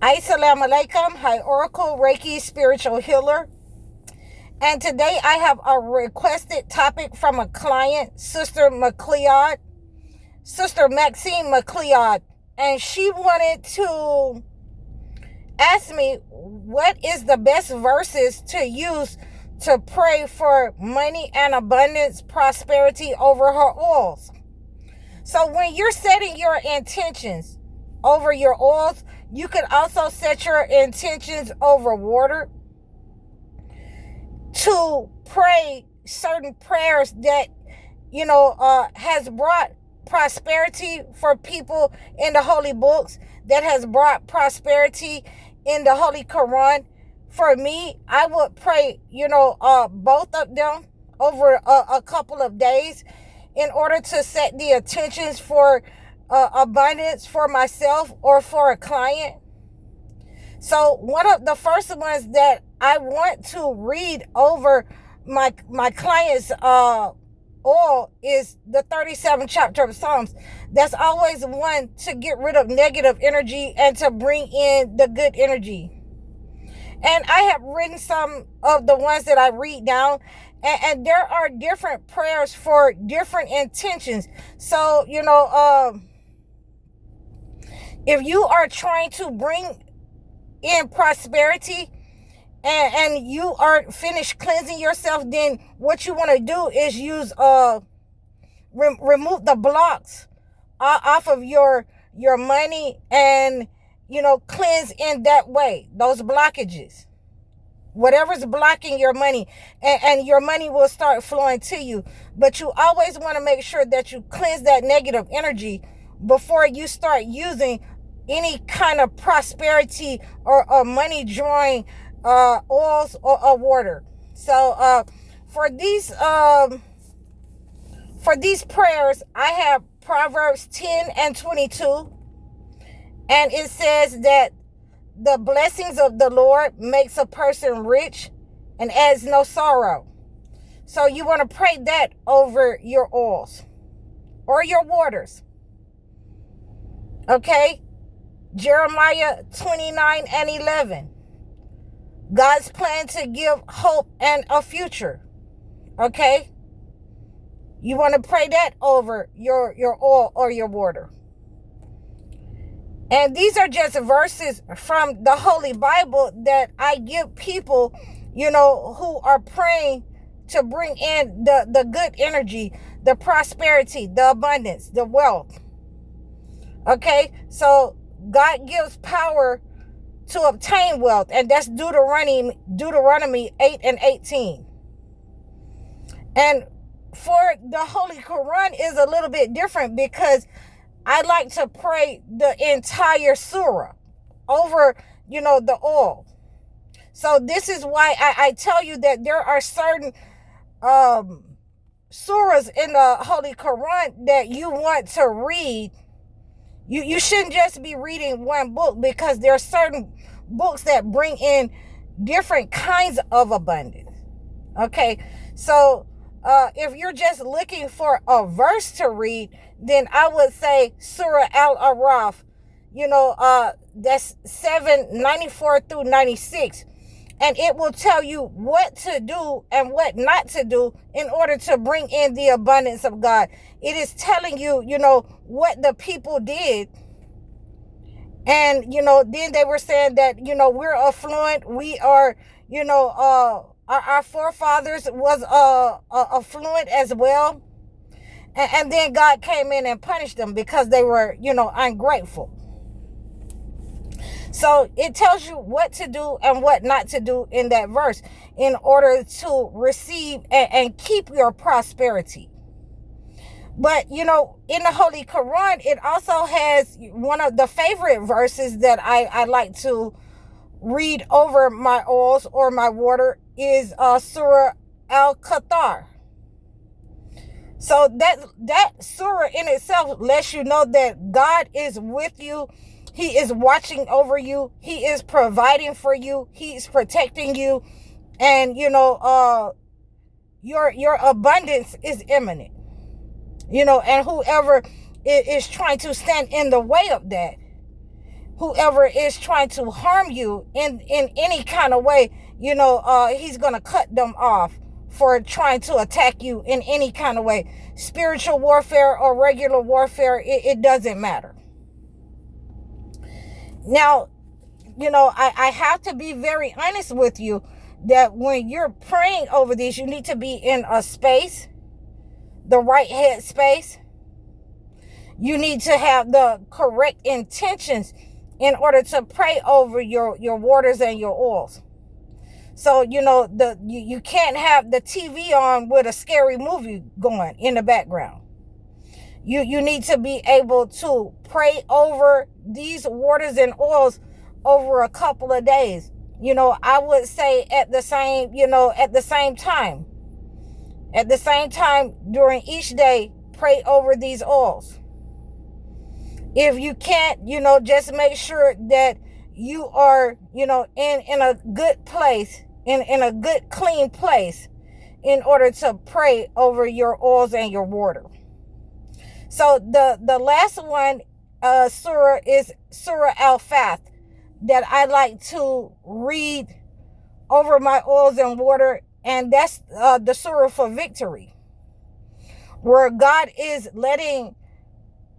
Assalamu alaikum. Hi, Oracle Reiki Spiritual Healer. And today I have a requested topic from a client, Sister McLeod, Sister Maxine McLeod. And she wanted to ask me what is the best verses to use to pray for money and abundance, prosperity over her oils. So when you're setting your intentions over your oils, you could also set your intentions over water to pray certain prayers that, has brought prosperity for people in the holy books, that has brought prosperity in the Holy Quran. For me, I would pray, both of them over a couple of days in order to set the intentions for abundance for myself or for a client. So one of the first ones that I want to read over my client's oil is the 37th chapter of Psalms. That's always one to get rid of negative energy and to bring in the good energy. And I have written some of the ones that I read down, and there are different prayers for different intentions. So, if you are trying to bring in prosperity and you aren't finished cleansing yourself, then what you want to do is use remove the blocks off of your money and cleanse in that way those blockages, whatever's blocking your money, and your money will start flowing to you. But you always want to make sure that you cleanse that negative energy before you start using any kind of prosperity or money drawing oils or water. So for these prayers, I have Proverbs 10 and 22, and it says that the blessings of the Lord makes a person rich and adds no sorrow. So you want to pray that over your oils or your waters. Okay? Jeremiah 29 and 11. God's plan to give hope and a future. Okay? You want to pray that over your oil or your water. And these are just verses from the Holy Bible that I give people, who are praying to bring in the good energy, the prosperity, the abundance, the wealth. Okay? So God gives power to obtain wealth, and that's Deuteronomy 8 and 18. And for the Holy Quran is a little bit different, because I like to pray the entire surah over, the oil. So this is why I tell you that there are certain surahs in the Holy Quran that you want to read. You shouldn't just be reading one book, because there are certain books that bring in different kinds of abundance. Okay, so if you're just looking for a verse to read, then I would say Surah Al-Araf, that's 794 through 96. And it will tell you what to do and what not to do in order to bring in the abundance of God. It is telling you, what the people did. And, then they were saying that, we're affluent. We are, our forefathers was affluent as well. And then God came in and punished them because they were, ungrateful. So it tells you what to do and what not to do in that verse in order to receive and keep your prosperity. But, in the Holy Quran, it also has one of the favorite verses that I like to read over my oils or my water is Surah Al-Qatar. So that surah in itself lets you know that God is with you. He is watching over you. He is providing for you. He's protecting you. And, your abundance is imminent. And whoever is trying to stand in the way of that, whoever is trying to harm you in any kind of way, he's going to cut them off for trying to attack you in any kind of way. Spiritual warfare or regular warfare, it doesn't matter. Now, I have to be very honest with you that when you're praying over these, you need to be in a space, the right head space. You need to have the correct intentions in order to pray over your waters and your oils. So, you can't have the TV on with a scary movie going in the background. You need to be able to pray over these waters and oils over a couple of days. I would say at the same time. At the same time during each day, pray over these oils. If you can't, just make sure that you are, in a good place, in a good, clean place in order to pray over your oils and your water. So the last one, surah is Surah Al-Fath, that I like to read over my oils and water, and that's the surah for victory, where God is letting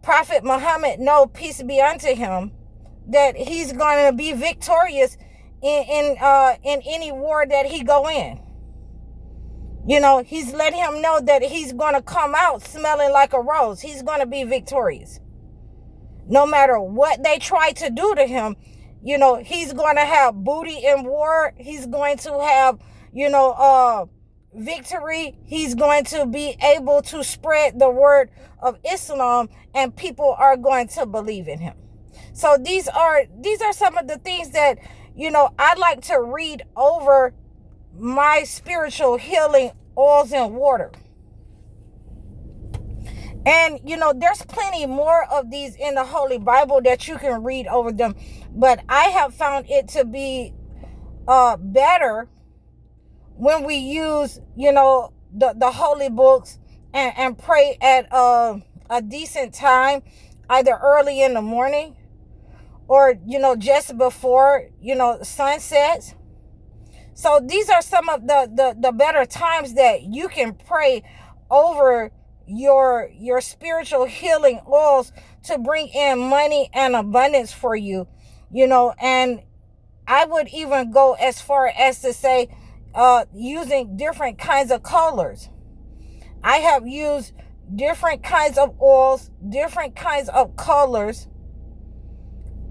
Prophet Muhammad know, peace be unto him, that he's going to be victorious in any war that he go in. He's letting him know that he's going to come out smelling like a rose. He's going to be victorious. No matter what they try to do to him, he's going to have booty in war. He's going to have, victory. He's going to be able to spread the word of Islam, and people are going to believe in him. So these are some of the things that, I like to read over my spiritual healing oils and water. And, there's plenty more of these in the Holy Bible that you can read over them. But I have found it to be better when we use, the holy books and pray at a decent time, either early in the morning or, just before, sunsets. So these are some of the better times that you can pray over your spiritual healing oils to bring in money and abundance for you, and I would even go as far as to say using different kinds of colors. I have used different kinds of oils, different kinds of colors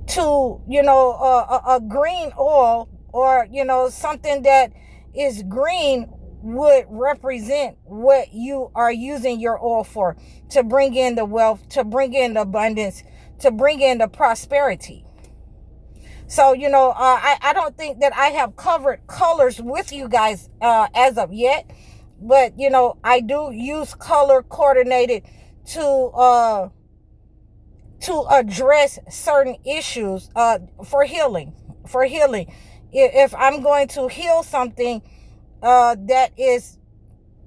to, a green oil or, something that is green would represent what you are using your oil for, to bring in the wealth, to bring in the abundance, to bring in the prosperity. So, I don't think that I have covered colors with you guys as of yet, but, I do use color coordinated to address certain issues for healing. If I'm going to heal something that is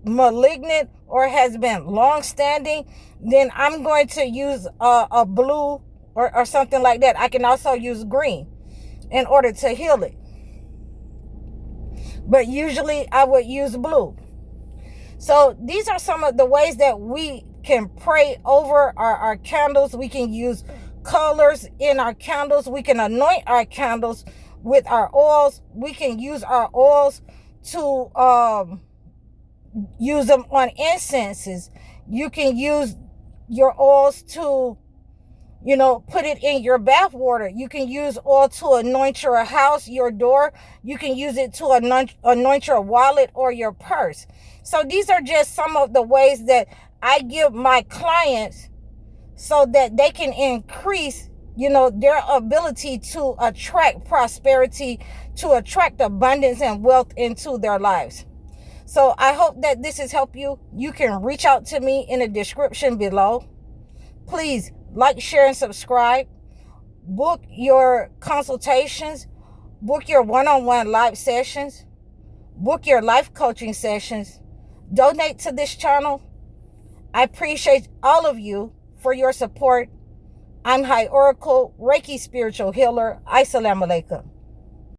malignant or has been long-standing, then I'm going to use a blue or something like that. I can also use green in order to heal it. But usually I would use blue. So these are some of the ways that we can pray over our candles. We can use colors in our candles. We can anoint our candles with our oils. We can use our oils to use them on incenses. You can use your oils to, put it in your bath water. You can use oil to anoint your house, your door. You can use it to anoint your wallet or your purse. So these are just some of the ways that I give my clients so that they can increase, their ability to attract prosperity, to attract abundance and wealth into their lives. So I hope that this has helped you. You can reach out to me in the description below. Please like, share, and subscribe. Book your consultations. Book your one-on-one live sessions. Book your life coaching sessions. Donate to this channel. I appreciate all of you for your support. I'm High Oracle, Reiki Spiritual Healer. Assalamu alaikum.